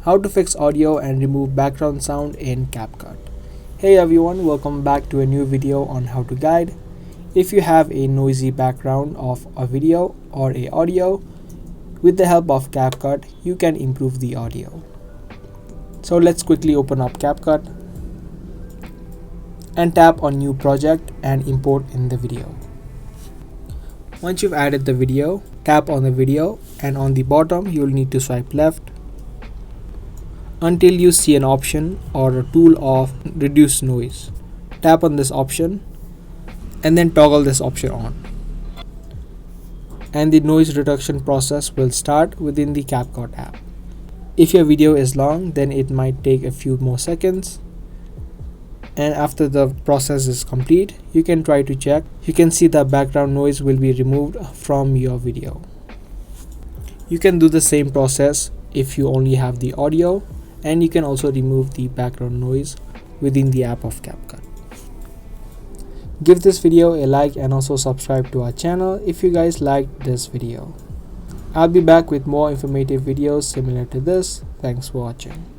How to fix audio and remove background sound in CapCut. Hey everyone, welcome back to a new video on how to guide. If you have a noisy background of a video or a audio, with the help of CapCut, you can improve the audio. So let's quickly open up CapCut and tap on New Project and import in the video. Once you've added the video, tap on the video and on the bottom you'll need to swipe left until you see an option or a tool of reduce noise. Tap on this option and then toggle this option on. And the noise reduction process will start within the CapCut app. If your video is long, then it might take a few more seconds. And after the process is complete, you can try to check. You can see the background noise will be removed from your video. You can do the same process if you only have the audio, and you can also remove the background noise within the app of CapCut. Give this video a like and also subscribe to our channel if you guys liked this video. I'll be back with more informative videos similar to this. Thanks for watching.